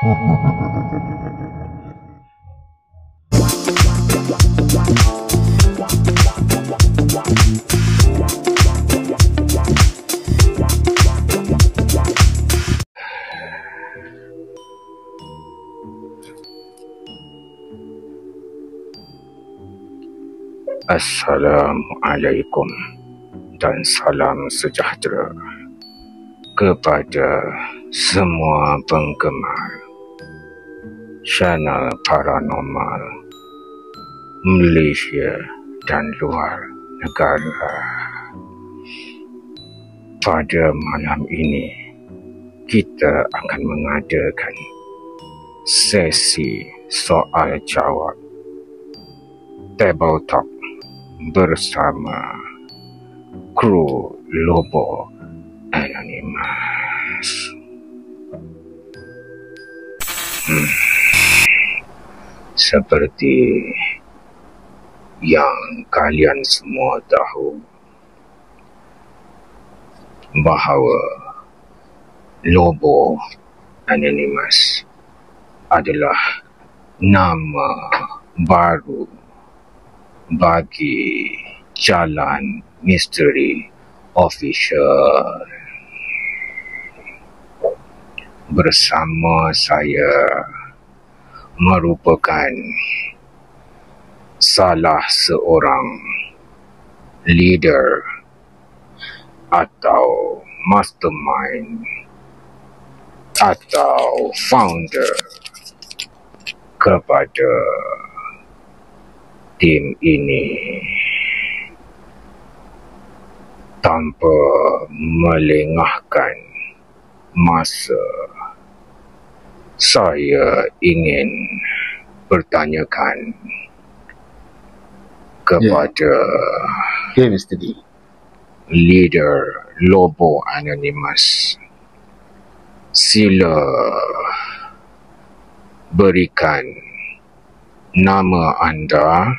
Assalamualaikum dan salam sejahtera kepada semua penggemar channel paranormal Malaysia dan luar negara. Pada malam ini kita akan mengadakan sesi soal jawab Table Talk bersama kru Lobo Anonymous. Seperti yang kalian semua tahu bahawa Lobo Anonymous adalah nama baru bagi Jalan Misteri Official. Bersama saya merupakan salah seorang leader atau mastermind atau founder kepada tim ini. Tanpa melengahkan masa, saya ingin bertanyakan kepada Mr. D, leader Lobo Anonymous. Sila berikan nama anda,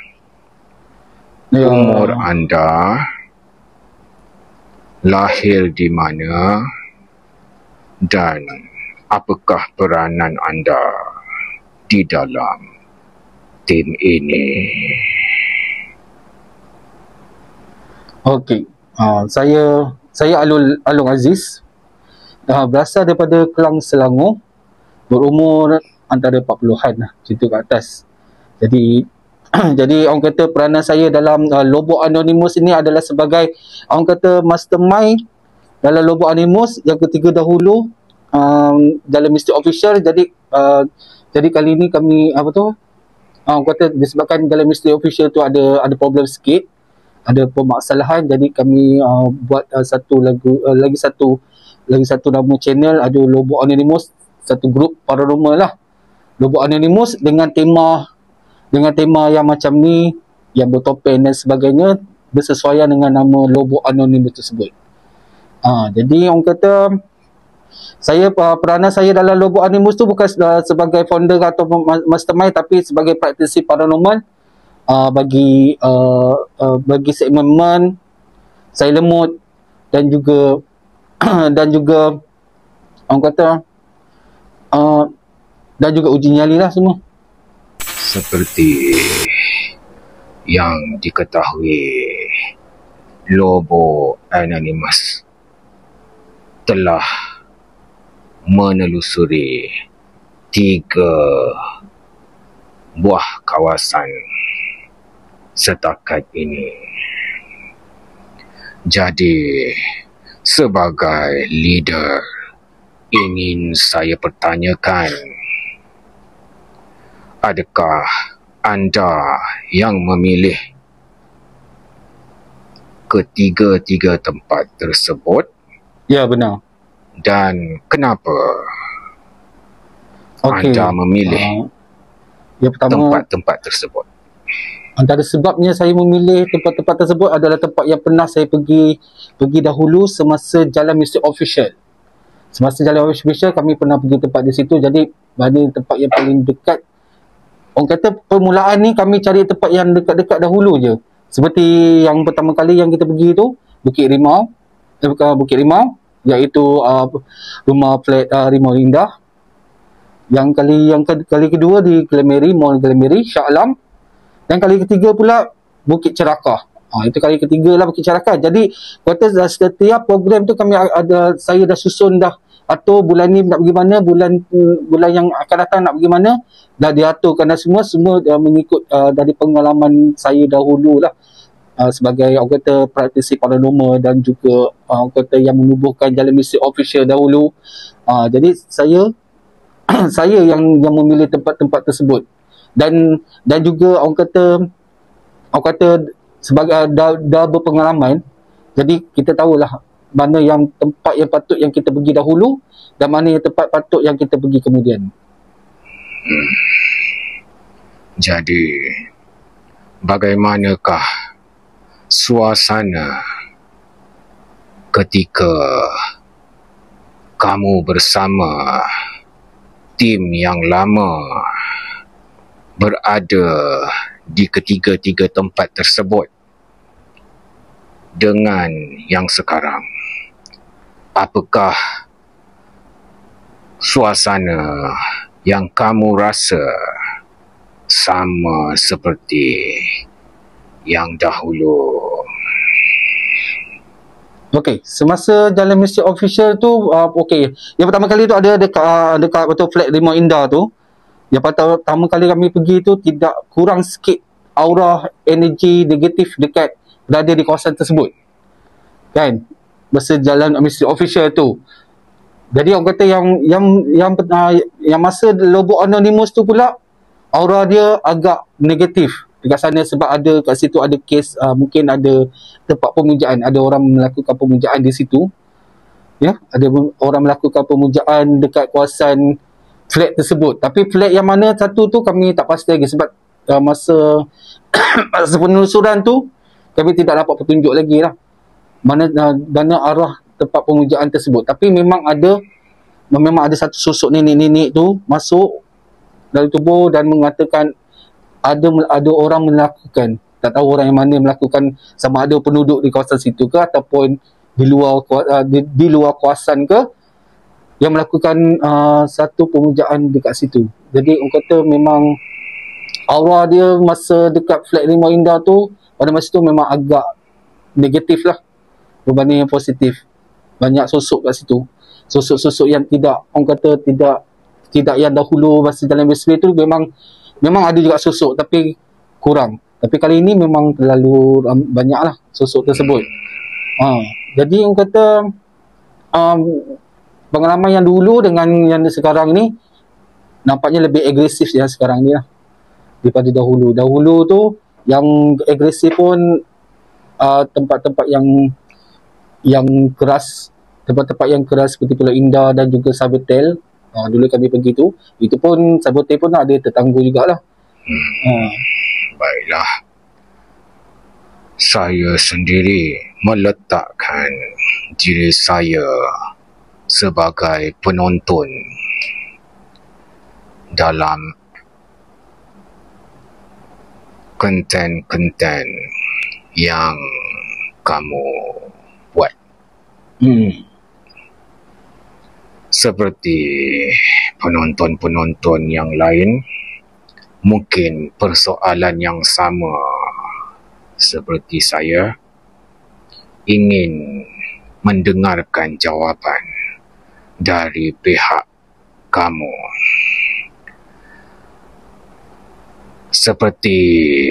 umur anda, lahir di mana, dan apakah peranan anda di dalam tim ini. Okey, saya Alung Aziz, berasal daripada Kelang Selangor, berumur antara 40-an lah, macam tu ke atas. Jadi jadi orang kata peranan saya dalam Lobo Anonymous ini adalah sebagai orang kata mastermind dalam Lobo Anonymous yang ketiga dahulu dalam Misteri Official. Jadi kali ini kami orang kata disebabkan dalam Misteri Official tu ada problem sikit, ada permasalahan, jadi kami buat satu lagi satu nama channel, ada Lobo Anonymous, satu grup paranormal lah, Lobo Anonymous dengan tema yang macam ni, yang bertopeng dan sebagainya, bersesuaian dengan nama Lobo Anonymous tersebut. Jadi orang kata peranan saya dalam Lobo Anonymous tu bukan sebagai founder atau mastermind, tapi sebagai praktisi paranormal bagi segmen saya lemut dan juga orang kata dan juga uji nyali lah semua. Seperti yang diketahui, Lobo Anonymous telah menelusuri 3 buah kawasan setakat ini. Jadi, sebagai leader, ingin saya pertanyakan, adakah anda yang memilih ketiga-tiga tempat tersebut? Ya, benar. Dan kenapa anda memilih tempat-tempat tersebut? Antara sebabnya saya memilih tempat-tempat tersebut adalah tempat yang pernah saya pergi dahulu semasa Jalan Misteri Official. Semasa Jalan Official kami pernah pergi tempat di situ. Jadi mana tempat yang paling dekat, orang kata permulaan ni kami cari tempat yang dekat-dekat dahulu je. Seperti yang pertama kali yang kita pergi tu, Bukit Rimau, iaitu rumah flat Rimau Indah. Kali kedua di Glameri, Mall Glameri, Shah Alam. Dan kali ketiga pula Bukit Cerakah. Itu kali ketiga lah Bukit Cerakah. Jadi kata setiap program tu saya dah susun dah, atau bulan ni nak pergi mana, bulan yang akan datang nak pergi mana, dah diaturkan dah semua mengikut dari pengalaman saya dahulu lah, sebagai orang kata praktisi paranormal dan juga orang kata yang menubuhkan Jalan Misteri Official dahulu. Jadi saya saya yang memilih tempat-tempat tersebut, dan juga orang kata sebagai dah berpengalaman, jadi kita tahulah mana yang tempat yang patut yang kita pergi dahulu dan mana yang tempat patut yang kita pergi kemudian. Jadi bagaimanakah suasana ketika kamu bersama tim yang lama berada di ketiga-tiga tempat tersebut dengan yang sekarang? Apakah suasana yang kamu rasa sama seperti yang dahulu? Okey, semasa Jalan Misteri Official tu, okey. Yang pertama kali tu ada dekat betul flat Rimau Indah tu. Yang pertama kali kami pergi tu, tidak kurang sikit aura energi negatif dekat berada di kawasan tersebut. Kan? Masa Jalan Misteri Official tu. Jadi orang kata yang masa Lubuk Anonymous tu pula, aura dia agak negatif dekat sana, sebab ada kat situ ada kes, mungkin ada tempat pemujaan, ada orang melakukan pemujaan di situ. Ya, ada orang melakukan pemujaan dekat kawasan flat tersebut. Tapi flat yang mana satu tu kami tak pasti lagi, sebab masa penelusuran tu kami tidak dapat petunjuk lagi lah mana arah tempat pemujaan tersebut. Tapi memang ada satu sosok nenek-nenek tu masuk dari tubuh dan mengatakan ada orang melakukan, tak tahu orang yang mana melakukan, sama ada penduduk di kawasan situ ke ataupun di luar kawasan ke, yang melakukan satu pemujaan dekat situ. Jadi orang kata memang aura dia masa dekat flat Rimau Indah tu pada masa tu memang agak negatif lah berbanding yang positif. Banyak sosok kat situ, sosok-sosok yang tidak, orang kata tidak yang dahulu masa Jalan Misteri tu memang ada juga sosok, tapi kurang. Tapi kali ini memang terlalu banyak lah sosok tersebut. Jadi orang kata pengalaman yang dulu dengan yang sekarang ni nampaknya lebih agresif yang sekarang ni lah daripada dahulu. Dahulu tu yang agresif pun tempat-tempat yang keras, tempat-tempat yang keras seperti Pulau Indah dan juga Sabotel. Dulu kami pergi tu, itu pun Sabotel pun ada tetangga jugalah. Baiklah, saya sendiri meletakkan diri saya sebagai penonton dalam konten-konten yang kamu buat. Seperti penonton-penonton yang lain, mungkin persoalan yang sama seperti saya, ingin mendengarkan jawapan dari pihak kamu. Seperti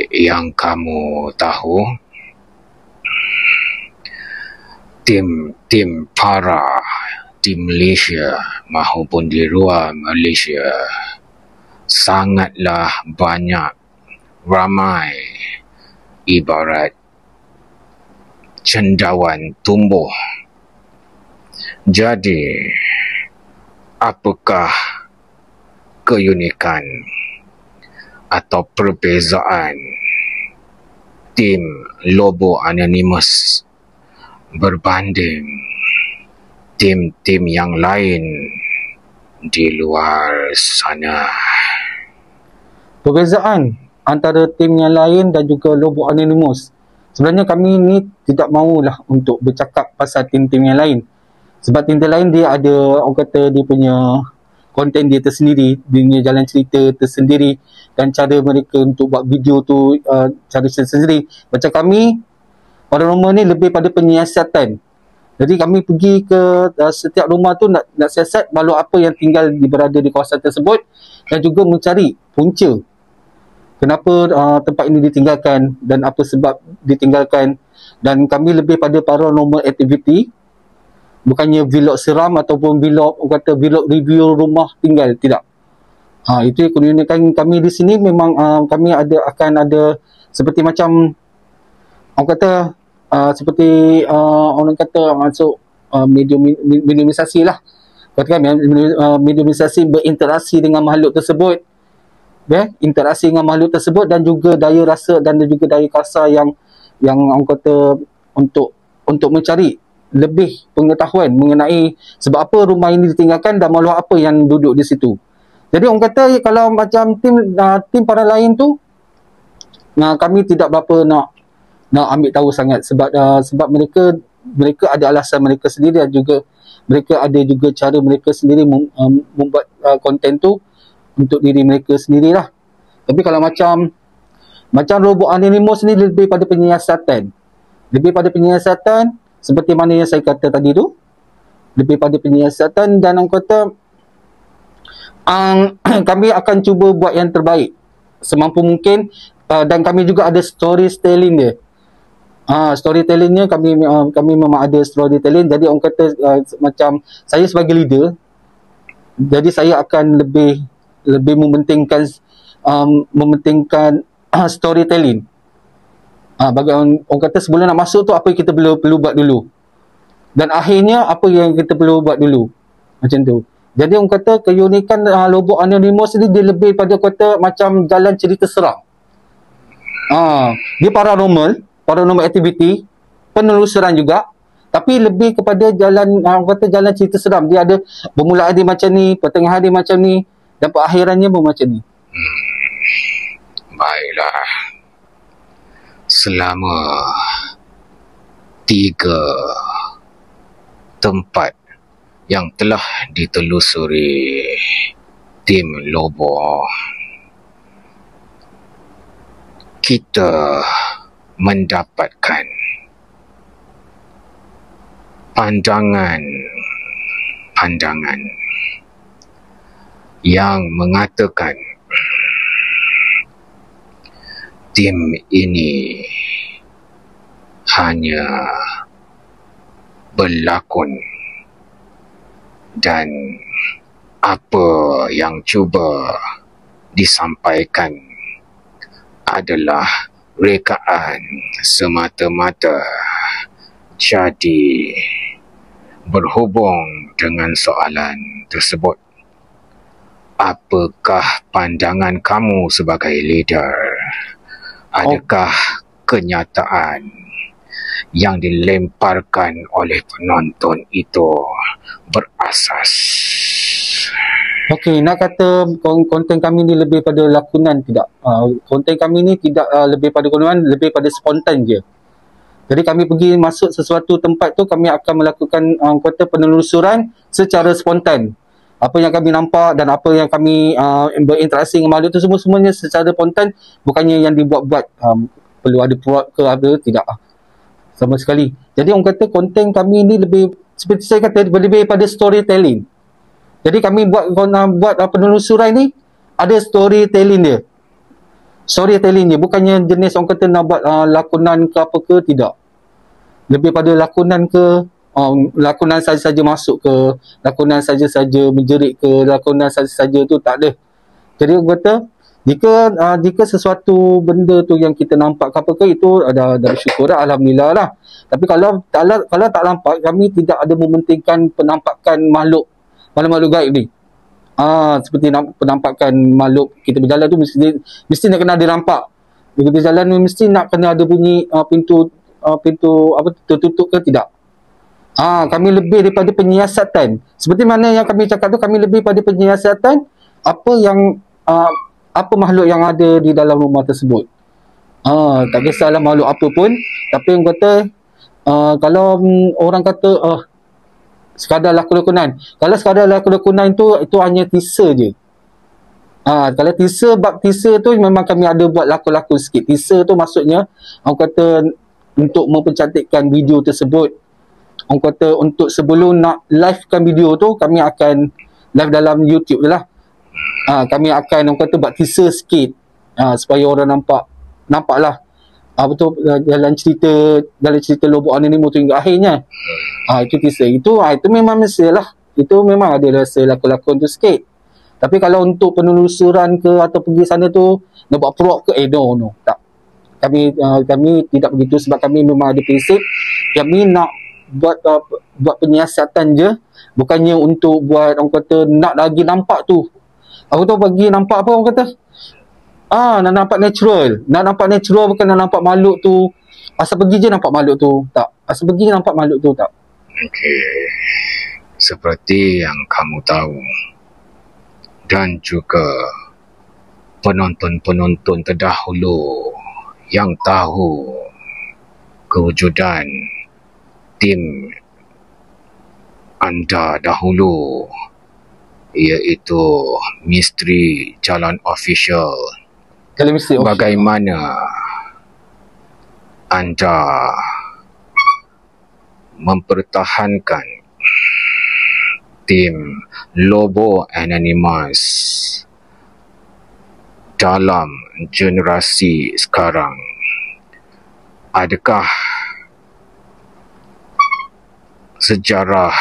yang kamu tahu, tim para di Malaysia maupun di luar Malaysia sangatlah banyak, ramai, ibarat cendawan tumbuh. Jadi, apakah keunikan atau perbezaan tim Lubuk Anonymous berbanding tim-tim yang lain di luar sana? Perbezaan antara tim yang lain dan juga Lubuk Anonymous, sebenarnya kami ni tidak maulah untuk bercakap pasal tim-tim yang lain, sebab tim-tim lain dia ada, orang kata dia punya konten dia tersendiri, dia punya jalan cerita tersendiri, dan cara mereka untuk buat video tu cara tersendiri. Macam kami paranormal ni lebih pada penyiasatan. Jadi kami pergi ke setiap rumah tu nak siasat makhluk apa yang tinggal berada di kawasan tersebut, dan juga mencari punca kenapa tempat ini ditinggalkan dan apa sebab ditinggalkan. Dan kami lebih pada paranormal activity, bukannya vlog seram ataupun vlog review rumah tinggal, tidak. Itu keunikan kami di sini. Memang kami akan ada seperti macam orang kata seperti orang kata masuk mediumisasi lah. Katakan mediumisasi berinteraksi dengan makhluk tersebut. Interaksi dengan makhluk tersebut, dan juga daya rasa dan juga daya kasar yang orang kata untuk mencari lebih pengetahuan mengenai sebab apa rumah ini ditinggalkan dan makhluk apa yang duduk di situ. Jadi orang kata kalau macam tim para lain tu, kami tidak berapa nak ambil tahu sangat, sebab mereka ada alasan mereka sendiri, dan juga mereka ada juga cara mereka sendiri membuat konten tu untuk diri mereka sendirilah. Tapi kalau macam robot Anonymous ni lebih pada penyiasatan. Seperti mana yang saya kata tadi tu, lebih pada penyiasatan, dan orang kata kami akan cuba buat yang terbaik semampu mungkin, dan kami juga ada storytelling dia. Storytellingnya kami memang ada storytelling. Jadi orang kata macam saya sebagai leader, jadi saya akan lebih mementingkan storytelling. Bagi orang kata sebelum nak masuk tu apa yang kita perlu buat dulu, dan akhirnya apa yang kita perlu buat dulu, macam tu. Jadi orang kata keunikan robot Anonymous ni dia lebih pada kata macam jalan cerita seram. Dia paranormal activity, penelusuran juga, tapi lebih kepada jalan jalan cerita seram. Dia ada bermula dia macam ni, pertengahan dia macam ni, dan perakhirannya pun macam ni. Baiklah. Selama 3 tempat yang telah ditelusuri tim Lobo, kita mendapatkan pandangan yang mengatakan tim ini hanya berlakon, dan apa yang cuba disampaikan adalah rekaan semata-mata. Jadi berhubung dengan soalan tersebut, apakah pandangan kamu sebagai leader? Adakah kenyataan yang dilemparkan oleh penonton itu berasas? Okey, nak kata konten kami ni lebih pada lakonan, tidak. Konten kami ni tidak lebih pada lakonan, lebih pada spontan je. Jadi kami pergi masuk sesuatu tempat tu, kami akan melakukan kata penelusuran secara spontan. Apa yang kami nampak dan apa yang kami berinteraksi dengan makhluk tu, semuanya secara spontan, bukannya yang dibuat-buat. Perlu ada prop ke apa, tidak sama sekali. Jadi orang kata konten kami ni lebih, seperti saya kata, lebih pada storytelling. Jadi kami buat penelusuran ni ada storytelling dia. Bukannya jenis orang kata nak buat lakonan ke apa ke, tidak. Lebih pada lakonan ke, lakonan saja-saja masuk ke, lakonan saja-saja menjerit ke, lakonan saja-saja tu tak ada. Jadi orang kata jika sesuatu benda tu yang kita nampak ke apa ke, itu ada bersyukur lah, alhamdulillah lah. Tapi kalau tak nampak, kami tidak ada mementingkan penampakan makhluk gaib ni. Seperti penampakan makhluk kita berjalan tu mesti nak kena ada nampak. Kita jalan tu mesti nak kena ada bunyi pintu apa tertutup ke tidak. Kami lebih daripada penyiasatan. Seperti mana yang kami cakap tu, kami lebih pada penyiasatan apa makhluk yang ada di dalam rumah tersebut. Tak kisahlah makhluk apa pun, tapi orang kata kalau orang kata sekadar lakon-lakonan. Kalau sekadar lakon-lakonan itu hanya teaser je. Kalau teaser, bab teaser tu memang kami ada buat lakon-lakon sikit. Teaser tu maksudnya orang kata untuk mempercantikkan video tersebut. Orang kata untuk sebelum nak livekan video tu, kami akan live dalam YouTube je lah. Kami akan orang kata buat teaser sikit supaya orang nampak lah betul dalam cerita Lobok Anonymous tu hingga akhirnya. Itu teaser. Itu memang mestilah. Itu memang ada rasa lakon-lakon tu sikit. Tapi kalau untuk penelusuran ke atau pergi sana tu nak buat prop ke, no, tak. Kami tidak begitu sebab kami memang ada prinsip. Kami nak buat penyiasatan je, bukannya untuk buat orang kata nak lagi nampak tu. Aku tahu bagi nampak apa orang kata? Nak nampak natural. Nak nampak natural bukan nak nampak makhluk tu. Asal pergi je nampak makhluk tu. Tak. Asal pergi je nampak makhluk tu. Tak. Okey. Seperti yang kamu tahu dan juga penonton-penonton terdahulu yang tahu kewujudan tim anda dahulu, iaitu Misteri Jalan Official. Bagaimana anda mempertahankan tim Lobok Anonymous dalam generasi sekarang? Adakah sejarah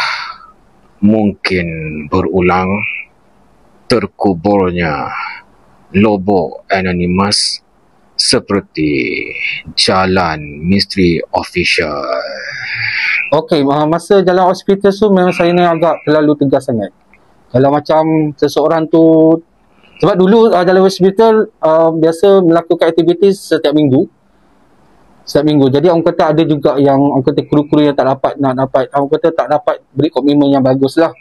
mungkin berulang, terkuburnya Lobok Anonymous seperti Jalan Misteri Official? Okey, masa Jalan Hospital tu memang saya ni agak terlalu tegas sangat. Kalau macam seseorang tu, sebab dulu Jalan Hospital biasa melakukan aktiviti setiap minggu. Jadi orang kata ada juga yang orang kata kru-kru yang tak dapat orang kata tak dapat beri komitmen yang bagus lah.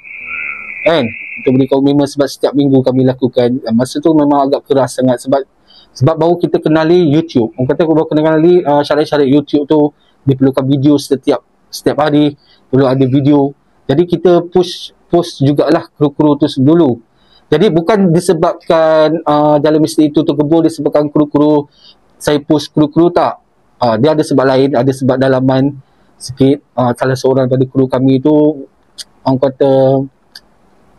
Kan? Untuk beri komitmen sebab setiap minggu kami lakukan. Masa tu memang agak keras sangat sebab baru kita kenali YouTube. Orang kata baru kenali syarat-syarat YouTube tu, diperlukan video setiap hari, perlu ada video. Jadi kita post jugalah kru-kru tu dulu. Jadi bukan disebabkan Jalan Misteri itu terkebur disebabkan kru-kru, saya post kru-kru, tak. Dia ada sebab lain, ada sebab dalaman sikit. Salah seorang daripada kru kami tu orang kata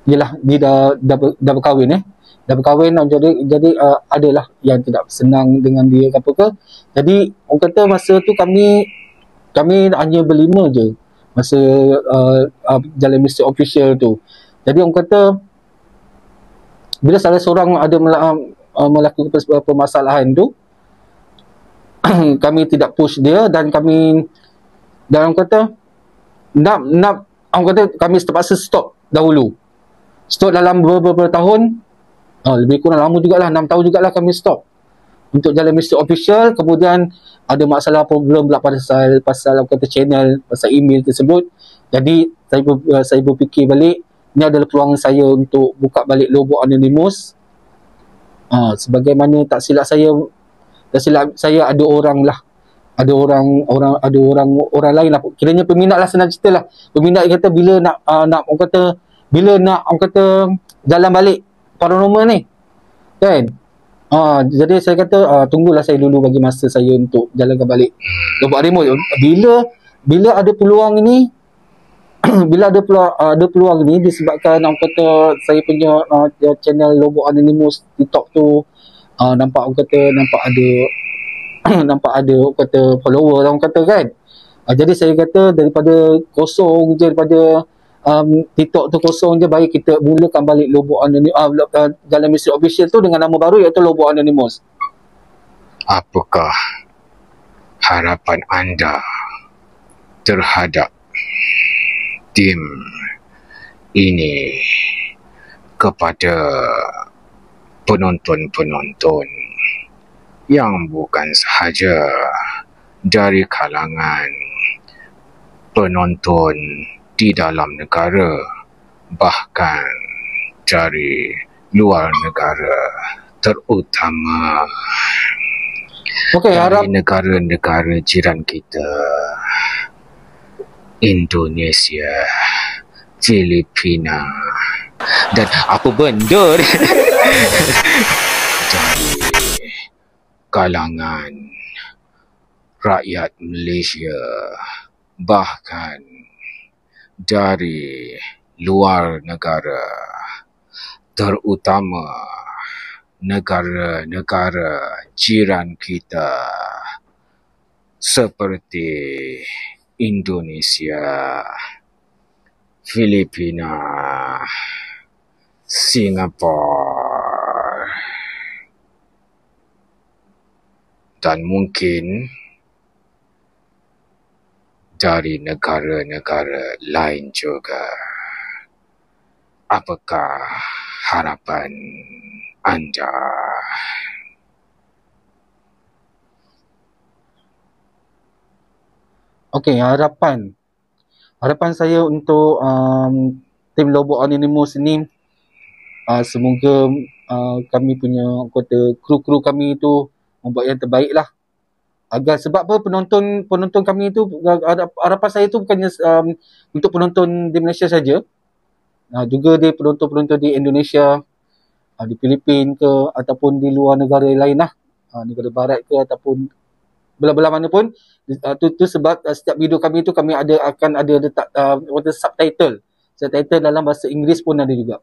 yelah, dia dah berkahwin dah berkahwin, jadi adalah yang tidak senang dengan dia apa ke. Jadi orang kata masa tu kami hanya berlima je masa Jalan Misteri Official tu. Jadi orang kata bila salah seorang ada melakukan permasalahan tu, kami tidak push dia dan orang kata orang kata kami terpaksa stop dahulu. Stop dalam beberapa tahun, lebih kurang lama jugalah, 6 tahun jugalah kami stop untuk Jalan Misteri Official. Kemudian ada masalah problem pula pasal orang kata channel, pasal email tersebut. Jadi saya berfikir balik, ini adalah peluang saya untuk buka balik Lobok Anonymous. Sebagaimana tak silap saya ada orang lain lah, kiranya peminat lah, senang cerita lah. Peminat kata bila nak orang kata jalan balik paranormal ni kan. Jadi saya kata tunggulah saya dulu bagi masa saya untuk jalankan balik Lobok Anonymous. Bila ada peluang ini bila ada peluang ini disebabkan orang kata saya punya channel Lobok Anonymous TikTok tu nampak ada orang kata follower orang kata kan. Jadi saya kata daripada kosong je, daripada TikTok tu kosong je, baik kita mulakan balik Lobok Anonymous, Jalan Misteri Official tu dengan nama baru iaitu Lobok Anonymous. Apakah harapan anda terhadap tim ini kepada penonton-penonton yang bukan sahaja dari kalangan penonton di dalam negara, bahkan dari luar negara, terutama dari negara-negara jiran kita, Indonesia Filipina. Dan apa benda ni? Dari kalangan rakyat Malaysia, bahkan dari luar negara, terutama negara-negara jiran kita seperti Indonesia, Filipina, Singapura, dan mungkin dari negara-negara lain juga. Apakah harapan anda? Okey, harapan saya untuk tim Lobok Anonymous ni, semoga kami punya anggota kru-kru kami tu membuat yang terbaik lah. Sebab apa, penonton kami tu, harapan saya tu bukannya untuk penonton di Malaysia saja, juga di penonton-penonton di Indonesia, di Filipina ke, ataupun di luar negara lain lah, negara barat ke, ataupun belah-belah mana pun. Tu sebab setiap video kami tu kami akan ada letak subtitle dalam bahasa Inggeris pun ada juga.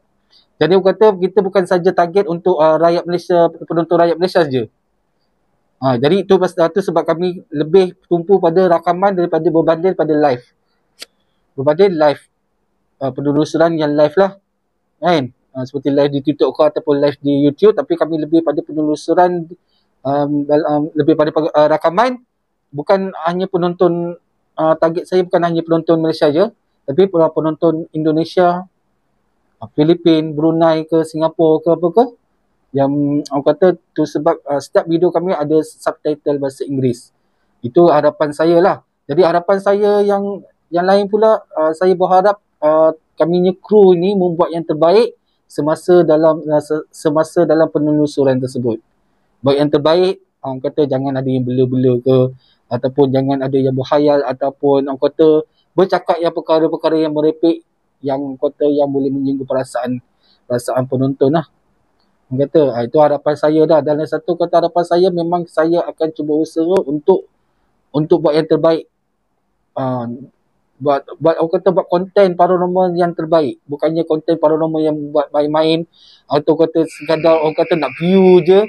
Jadi aku kata kita bukan saja target untuk rakyat Malaysia, penonton rakyat Malaysia saja. Jadi tu sebab kami lebih tumpu pada rakaman daripada berbanding pada live. Penelusuran yang live lah, kan? Seperti live di TikTok ke ataupun live di YouTube, tapi kami lebih pada penelusuran, lebih pada rakaman. Bukan hanya penonton, target saya bukan hanya penonton Malaysia je, tapi penonton Indonesia, Filipina, Brunei ke, Singapura ke apa ke, yang orang kata tu sebab setiap video kami ada subtitle bahasa Inggeris. Itu harapan saya lah. Jadi harapan saya yang lain pula, saya berharap kami kru ni membuat yang terbaik semasa dalam penelusuran tersebut. Buat yang terbaik, orang kata jangan ada yang bela-bela ke, ataupun jangan ada yang berhayal, ataupun orang kata bercakap yang perkara-perkara yang merepek, yang orang kata yang boleh menyinggung perasaan penonton lah. Orang kata itu harapan saya dah. Dan satu kata harapan saya, memang saya akan cuba usaha untuk buat yang terbaik. Buat orang kata buat konten paranormal yang terbaik, bukannya konten paranormal yang buat main-main, atau kata sekadar orang kata nak view je,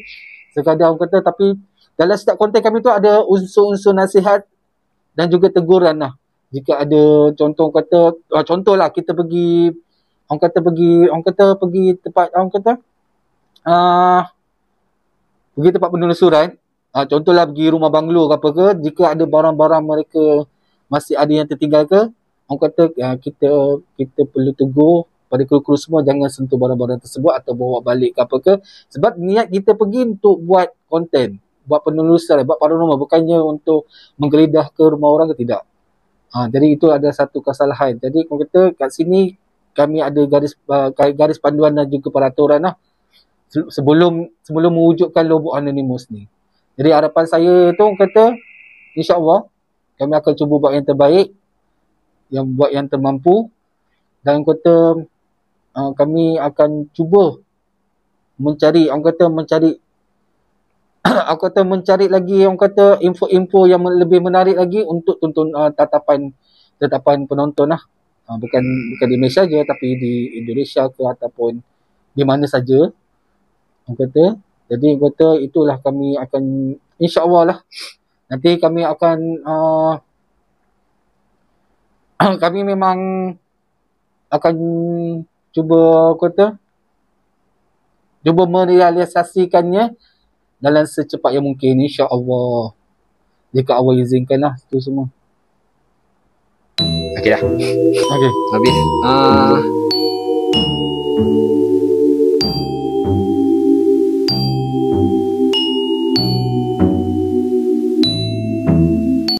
sekadar orang kata. Tapi dalam setiap konten kami tu ada unsur-unsur nasihat dan juga teguran lah. Jika ada contoh contohlah kita pergi tempat pergi tempat penelusuran, contohlah pergi rumah banglo ke apa ke, jika ada barang-barang mereka masih ada yang tertinggal ke, orang kata kita perlu tegur pada kru-kru semua, jangan sentuh barang-barang tersebut atau bawa balik ke apa ke. Sebab niat kita pergi untuk buat konten, buat penelusuran, buat paranormal, bukannya untuk menggeledah ke rumah orang ke, tidak. Jadi itu ada satu kesalahan. Jadi orang kata kat sini kami ada garis panduan dan juga peraturan lah, sebelum mewujudkan Lobok Anonymous ni. Jadi harapan saya tu, orang kata insya-Allah kami akan cuba buat yang terbaik, buat yang termampu, dan orang kata kami akan cuba mencari lagi orang kata info-info yang lebih menarik lagi untuk tonton tatapan penonton lah. Bukan di Malaysia je, tapi di Indonesia ke ataupun di mana saja, orang kata. Jadi orang kata itulah kami akan, insya-Allah lah, nanti kami akan kami memang akan cuba merealisasikannya dalam secepat yang mungkin, insya-Allah, jika Allah izinkan lah tu semua. Okey dah. Okey. Habis.